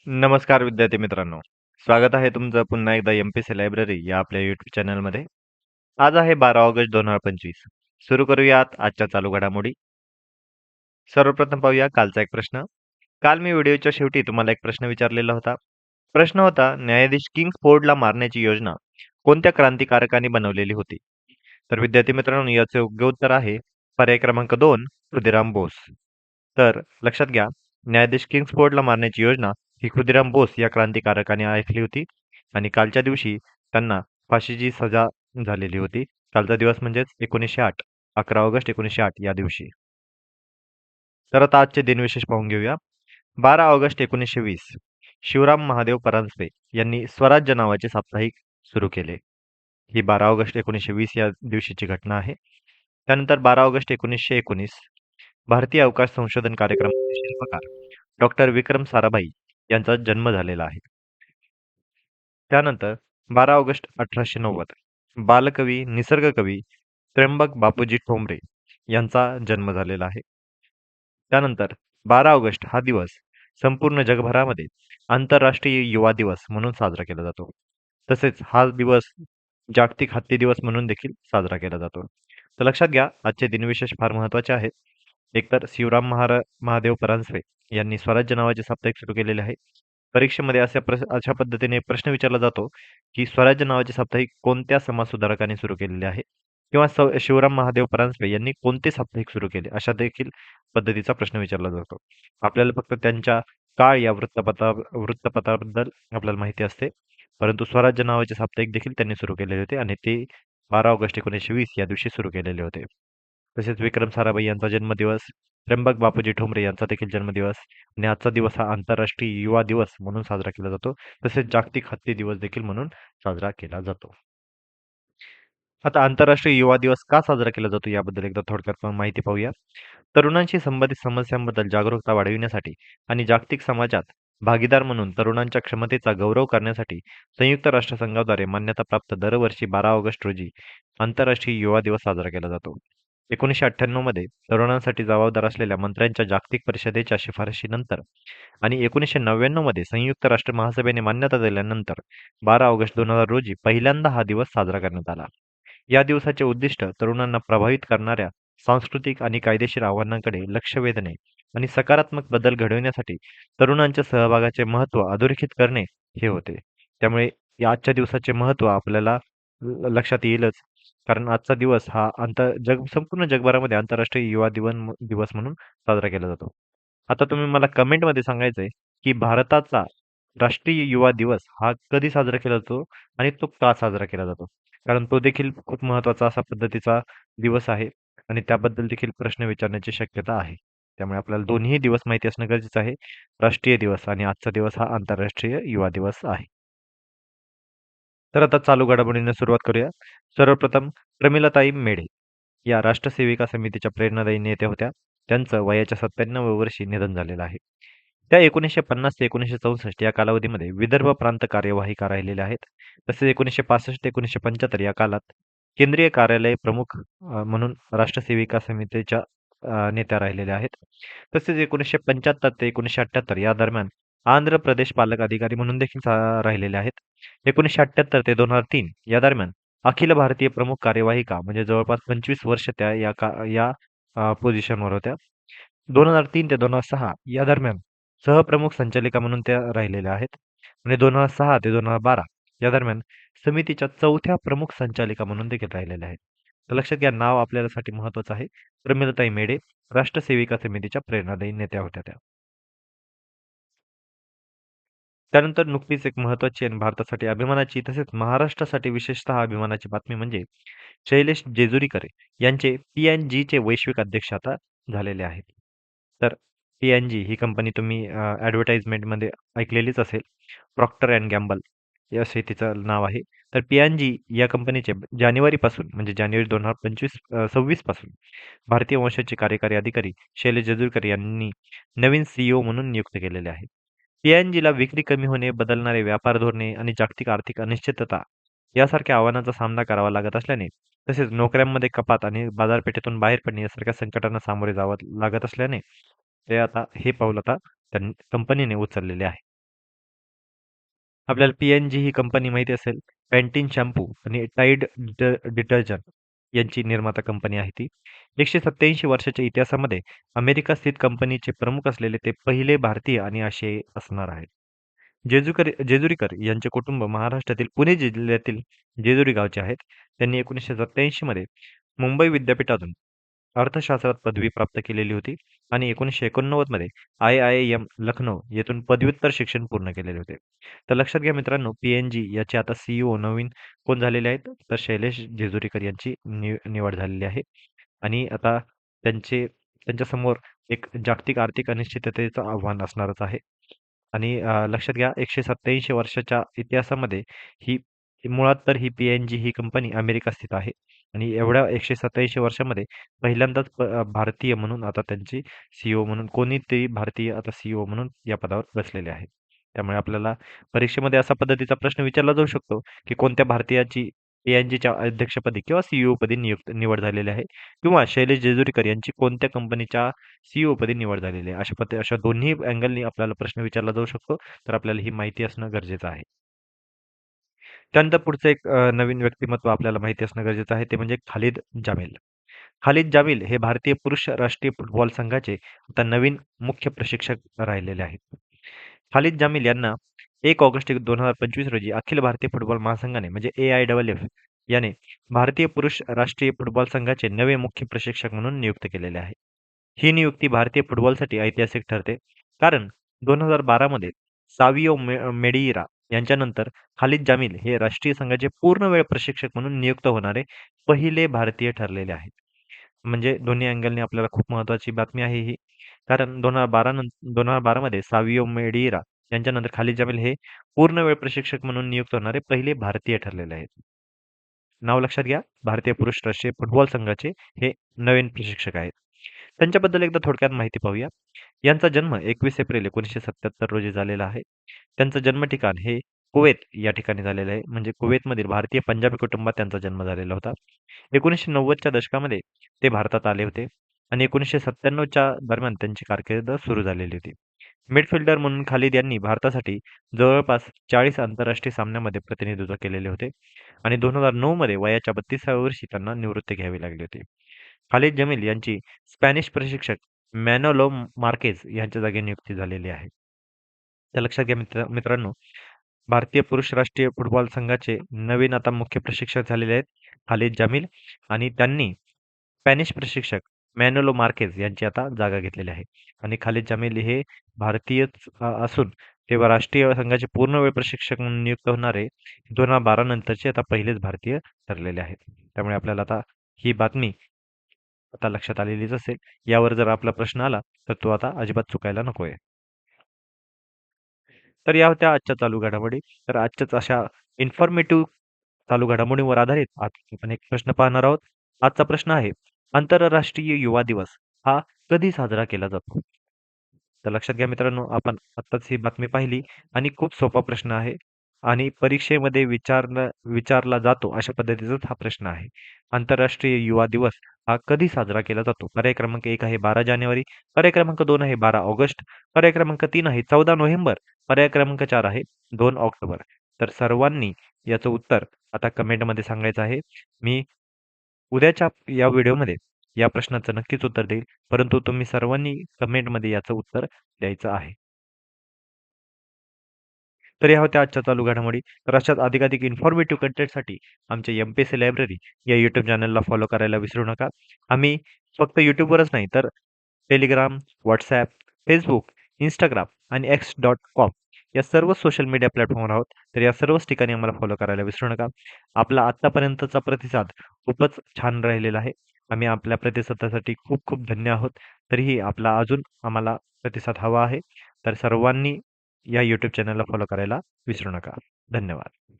नमस्कार विद्यार्थी मित्रांनो. स्वागत आहे तुमचं पुन्हा एकदा एम-पी-सी लायब्ररी या आपल्या YouTube चॅनलमध्ये. आज आहे 12 ऑगस्ट 2025. सुरू करूयात आजच्या चालू घडामोडी. सर्वप्रथम पाहूया कालचा एक प्रश्न. काल मी व्हिडिओच्या शेवटी तुम्हाला एक प्रश्न विचारलेला होता. प्रश्न होता न्यायाधीश किंग्सफोर्डला मारण्याची योजना कोणत्या क्रांतिकारकांनी बनवलेली होती? तर विद्यार्थी मित्रांनो याचे योग्य उत्तर आहे पर्याय क्रमांक 2 खुदिराम बोस. तर लक्षात घ्या न्यायाधीश किंग्सफोर्डला मारण्याची योजना ही खुदिराम बोस या क्रांतिकारकाने आखली होती आणि कालच्या दिवशी त्यांना फाशीची सजा झालेली होती. कालचा दिवस म्हणजेच 1908 11 ऑगस्ट 1908 या दिवशी. तर आता आजचे दिनविशेष पाहून घेऊया. 12 ऑगस्ट 1920 शिवराम महादेव परांजपे यांनी स्वराज्य नावाचे साप्ताहिक सुरू केले. ही 12 ऑगस्ट 1920 या दिवशीची घटना आहे. त्यानंतर 12 ऑगस्ट 1919 भारतीय अवकाश संशोधन कार्यक्रमाचे शिल्पकार डॉक्टर विक्रम साराभाई यांचा जन्म झालेला आहे. त्यानंतर 12 ऑगस्ट 1890 बालकवी निसर्गकवी त्र्यंबक बापूजी ठोंबरे यांचा जन्म झालेला आहे. त्यानंतर 12 ऑगस्ट हा दिवस संपूर्ण जगभरामध्ये आंतरराष्ट्रीय युवा दिवस म्हणून साजरा केला जातो. तसेच हा दिवस जागतिक हत्ती दिवस म्हणून देखील साजरा केला जातो. तर लक्षात घ्या आजचे दिनविशेष फार महत्त्वाचे आहेत. एकतर शिवराम महादेव परांजपे यांनी स्वराज्य नावाचे साप्ताहिक सुरू केलेले आहे. परीक्षेमध्ये अशा पद्धतीने प्रश्न विचारला जातो की स्वराज्य नावाचे साप्ताहिक कोणत्या समाजसुधारकांनी सुरू केलेले आहे किंवा शिवराम महादेव परांजपे यांनी कोणते साप्ताहिक सुरू केले अशा देखील पद्धतीचा प्रश्न विचारला जातो. आपल्याला फक्त त्यांच्या काळ या वृत्तपत्राबद्दल आपल्याला माहिती असते. परंतु स्वराज्य नावाचे साप्ताहिक देखील त्यांनी सुरू केलेले होते आणि ते 12 ऑगस्ट 1920 या दिवशी सुरू केलेले होते. तसेच विक्रम साराभाई यांचा जन्मदिवस, त्र्यंबक बापूजी ठोंबरे यांचा देखील जन्मदिवस आणि आजचा दिवस हा आंतरराष्ट्रीय युवा दिवस म्हणून साजरा केला जातो. तसेच जागतिक हत्ती दिवस देखील म्हणून साजरा केला जातो. आता आंतरराष्ट्रीय युवा दिवस का साजरा केला जातो याबद्दल एकदा थोडक्यात माहिती पाहूया. तरुणांशी संबंधित समस्यांबद्दल जागरूकता वाढविण्यासाठी आणि जागतिक समाजात भागीदार म्हणून तरुणांच्या क्षमतेचा गौरव करण्यासाठी संयुक्त राष्ट्रसंघाद्वारे मान्यताप्राप्त दरवर्षी 12 ऑगस्ट रोजी आंतरराष्ट्रीय युवा दिवस साजरा केला जातो. 1998 मध्ये तरुणांसाठी जबाबदार असलेल्या मंत्र्यांच्या जागतिक परिषदेच्या शिफारशीनंतर आणि 1999 मध्ये संयुक्त राष्ट्र महासभेने मान्यता दिल्यानंतर 12 ऑगस्ट 2000 रोजी पहिल्यांदा हा दिवस साजरा करण्यात आला. या दिवसाचे उद्दिष्ट तरुणांना प्रभावित करणाऱ्या सांस्कृतिक आणि कायदेशीर आव्हानांकडे लक्ष वेधणे आणि सकारात्मक बदल घडविण्यासाठी तरुणांच्या सहभागाचे महत्त्व अधोरेखित करणे हे होते. त्यामुळे या आजच्या दिवसाचे महत्त्व आपल्याला लक्षात येईलच. कारण आजचा दिवस हा संपूर्ण जगभरामध्ये आंतरराष्ट्रीय युवा दिवस म्हणून साजरा केला जातो. आता तुम्ही मला कमेंटमध्ये सांगायचंय की भारताचा राष्ट्रीय युवा दिवस हा कधी साजरा केला जातो आणि तो का साजरा केला जातो? कारण तो देखील खूप महत्त्वाचा असा पद्धतीचा दिवस आहे आणि त्याबद्दल देखील प्रश्न विचारण्याची शक्यता आहे. त्यामुळे आपल्याला दोन्ही दिवस माहिती असणं गरजेचं आहे. राष्ट्रीय दिवस आणि आजचा दिवस हा आंतरराष्ट्रीय युवा दिवस आहे. तर आता चालू घडामोडींना सुरुवात करूया. सर्वप्रथम प्रमिलाताई मेढे या राष्ट्रसेविका समितीच्या प्रेरणादायी नेत्या होत्या. त्यांचं वयाच्या 97व्या वर्षी निधन झालेलं आहे. त्या 1950 ते 1964 या कालावधीमध्ये विदर्भ प्रांत कार्यवाहिका राहिलेल्या आहेत. तसेच 1965 ते 1975 या काळात केंद्रीय कार्यालय प्रमुख म्हणून राष्ट्रसेविका समितीच्या नेत्या राहिलेल्या आहेत. तसेच 1975 ते 1978 या दरम्यान आंध्र प्रदेश पालक अधिकारी म्हणून देखील राहिलेले आहेत. 1978 ते 2003 या दरम्यान अखिल भारतीय प्रमुख कार्यवाहिका म्हणजे जवळपास 25 वर्ष त्या या पोझिशनवर होत्या. 2003 ते 2006 या दरम्यान सहप्रमुख संचालिका म्हणून त्या राहिलेल्या आहेत आणि 2006 ते 2012 या दरम्यान समितीच्या चौथ्या प्रमुख संचालिका म्हणून देखील राहिलेल्या आहेत. तर लक्षात घ्या नाव आपल्यासाठी महत्त्वाचं आहे. प्रमिलाताई मेढे राष्ट्रसेविका समितीच्या प्रेरणादायी नेत्या होत्या त्या. त्यानंतर नुकतीच एक महत्त्वाची आणि भारतासाठी अभिमानाची तसेच महाराष्ट्रासाठी विशेषतः अभिमानाची बातमी म्हणजे शैलेश जेजुरीकर यांचे P&Gचे वैश्विक अध्यक्ष आता झालेले आहेत. तर P&G ही कंपनी तुम्ही ॲडव्हर्टाइजमेंटमध्ये ऐकलेलीच असेल. प्रॉक्टर अँड गॅम्बल असे तिचं नाव आहे. तर P&G या कंपनीचे जानेवारीपासून म्हणजे जानेवारी 2026 पासून भारतीय वंशाचे कार्यकारी अधिकारी शैलेश जेजुरीकर यांनी नवीन CEO म्हणून नियुक्त केलेले आहे. P&Gला विक्री कमी होणे, बदलणारे व्यापार धोरणे आणि जागतिक आर्थिक अनिश्चितता यासारख्या आव्हानांचा सामना करावा लागत असल्याने तसेच नोकऱ्यांमध्ये कपात आणि बाजारपेठेतून बाहेर पडणे यासारख्या संकटांना सामोरे जावं लागत असल्याने हे पाऊल आता कंपनीने उचललेले आहे. आपल्याला पी-एन-जी ही कंपनी माहिती असेल. पॅन्टीन शॅम्पू आणि टाईड डिटर्जंट यांची निर्माता कंपनी आहे ती. 187 वर्षाच्या इतिहासामध्ये अमेरिका स्थित कंपनीचे प्रमुख असलेले ते पहिले भारतीय आणि आशियाई असणार आहेत. जेजुरीकर यांचे कुटुंब महाराष्ट्रातील पुणे जिल्ह्यातील जेजुरी गावचे आहेत. त्यांनी 1987 मध्ये मुंबई विद्यापीठातून अर्थशास्त्रात पदवी प्राप्त केलेली होती आणि 1989 मध्ये IIM लखनौ येथून पदव्युत्तर शिक्षण पूर्ण केलेले होते. तर लक्षात घ्या मित्रांनो, पी-एन-जी याचे आता CEO नवीन कोण झालेले आहेत? तर शैलेश जेजुरीकर यांची निवड झालेली आहे. आणि आता त्यांच्यासमोर एक जागतिक आर्थिक अनिश्चिततेचं आव्हान असणारच आहे. आणि लक्षात घ्या, 187 वर्षाच्या इतिहासामध्ये ही मुळात तर ही पी-एन-जी ही कंपनी अमेरिका स्थित आहे आणि एवढ्या 187 वर्षामध्ये पहिल्यांदाच भारतीय म्हणून आता त्यांची CEO म्हणून कोणीतरी भारतीय आता CEO म्हणून या पदावर बसलेले आहे. त्यामुळे आपल्याला परीक्षेमध्ये असा पद्धतीचा प्रश्न विचारला जाऊ शकतो, की कोणत्या भारतीयाची पी-एन-जीच्या अध्यक्षपदी किंवा CEO पदी निवड झालेली आहे किंवा शैलेश जेजुरीकर यांची कोणत्या कंपनीच्या CEO पदी निवड झालेली आहे. अशा दोन्ही अँगलनी आपल्याला प्रश्न विचारला जाऊ शकतो. तर आपल्याला ही माहिती असणं गरजेचं आहे. त्यानंतर पुढचं एक नवीन व्यक्तिमत्व आपल्याला माहिती असणं गरजेचं आहे, ते म्हणजे खालिद जामील. खालिद जामील हे भारतीय पुरुष राष्ट्रीय फुटबॉल संघाचे आता नवीन मुख्य प्रशिक्षक राहिलेले आहेत. खालिद जामील यांना 1 ऑगस्ट 2025 रोजी अखिल भारतीय फुटबॉल महासंघाने म्हणजे AIFF याने भारतीय पुरुष राष्ट्रीय फुटबॉल संघाचे नवे मुख्य प्रशिक्षक म्हणून नियुक्त केलेले आहे. ही नियुक्ती भारतीय फुटबॉलसाठी ऐतिहासिक ठरते, कारण 2012 मध्ये सावियो मेडिईरा यांच्यानंतर खालिद जामील हे राष्ट्रीय संघाचे पूर्णवेळ प्रशिक्षक म्हणून नियुक्त होणारे पहिले भारतीय ठरलेले आहेत. म्हणजे दोन्ही अँगलने आपल्याला खूप महत्त्वाची बातमी आहे ही. कारण 2012 मध्ये सावियो मेडिईरा यांच्यानंतर खालिद जामील हे पूर्णवेळ प्रशिक्षक म्हणून नियुक्त होणारे पहिले भारतीय ठरलेले आहेत. नाव लक्षात घ्या, भारतीय पुरुष राष्ट्रीय फुटबॉल संघाचे हे नवीन प्रशिक्षक आहेत. त्यांच्याबद्दल एकदा थोडक्यात माहिती पाहूया. यांचा जन्म 21 एप्रिल 1977 रोजी झालेला आहे. त्यांचं जन्म ठिकाण हे कुवेत या ठिकाणी झालेलं आहे. म्हणजे कुवेतमधील भारतीय पंजाबी कुटुंबात त्यांचा जन्म झालेला होता. 1990च्या दशकामध्ये ते भारतात आले होते आणि 1997च्या दरम्यान त्यांची कारकीर्द सुरू झालेली होती. मिडफिल्डर म्हणून खालिद यांनी भारतासाठी जवळपास 40 आंतरराष्ट्रीय सामन्यांमध्ये प्रतिनिधित्व केलेले होते आणि 2009 मध्ये वयाच्या 32व्या वर्षी त्यांना निवृत्ती घ्यावी लागली होती. खालिद जमील यांची स्पॅनिश प्रशिक्षक मॅनोलो मार्केज यांच्या जागी नियुक्ती झालेली आहे. तर लक्षात घ्या मित्रांनो, भारतीय पुरुष राष्ट्रीय फुटबॉल संघाचे नवीन आता मुख्य प्रशिक्षक झालेले आहेत खालिद जामील आणि त्यांनी स्पॅनिश प्रशिक्षक मॅनोलो मार्केज यांची आता जागा घेतलेली आहे. आणि खालिद जामील हे भारतीयच असून ते राष्ट्रीय संघाचे पूर्णवेळ प्रशिक्षक म्हणून नियुक्त होणारे 2012 नंतरचे आता पहिलेच भारतीय ठरलेले आहेत. त्यामुळे आपल्याला आता ही बातमी आता लक्षात आलेलीच असेल. यावर जर आपला प्रश्न आला तर तो आता अजिबात चुकायला नकोय. तर या होत्या आजच्या चालू घडामोडी. तर आजच्याच अशा इन्फॉर्मेटिव्ह चालू घडामोडींवर आधारित आज आपण एक प्रश्न पाहणार आहोत. आजचा प्रश्न आहे, आंतरराष्ट्रीय युवा दिवस हा कधी साजरा केला जातो? तर लक्षात घ्या मित्रांनो, आपण आत्ताच ही बातमी पाहिली आणि खूप सोपा प्रश्न आहे आणि परीक्षेमध्ये विचारला जातो अशा पद्धतीचाच हा प्रश्न आहे. आंतरराष्ट्रीय युवा दिवस हा कधी साजरा केला जातो? पर्याय क्रमांक 1 आहे 12 जानेवारी, पर्याय क्रमांक 2 आहे 12 ऑगस्ट, पर्याय क्रमांक 3 आहे 14 नोव्हेंबर, पर्याय क्रमांक 4 आहे 2 ऑक्टोबर. तर सर्वांनी याचं उत्तर आता कमेंटमध्ये सांगायचं आहे. मी उद्याच्या या व्हिडिओमध्ये या प्रश्नाचं नक्कीच उत्तर देईल, परंतु तुम्ही सर्वांनी कमेंटमध्ये याचं उत्तर द्यायचं आहे. तर या होत्या आजच्या चालू घडामोडी. तर अशाच अधिकाधिक इन्फॉर्मेटिव्ह कंटेंटसाठी आमच्या MPSC लायब्ररी या यूट्यूब चॅनलला फॉलो करायला विसरू नका. आम्ही फक्त YouTubeवरच नाही तर Telegram, WhatsApp, Facebook, Instagram आणि X.com या सर्व सोशल मीडिया प्लॅटफॉर्मवर आहोत. तर या सर्वच ठिकाणी आम्हाला फॉलो करायला विसरू नका. आपला आत्तापर्यंतचा प्रतिसाद खूपच छान राहिलेला आहे. आम्ही आपल्या प्रतिसादासाठी खूप खूप धन्य आहोत. तरीही आपला अजून आम्हाला प्रतिसाद हवा आहे. तर सर्वांनी या यूट्यूब चॅनलला फॉलो करायला विसरू नका. धन्यवाद.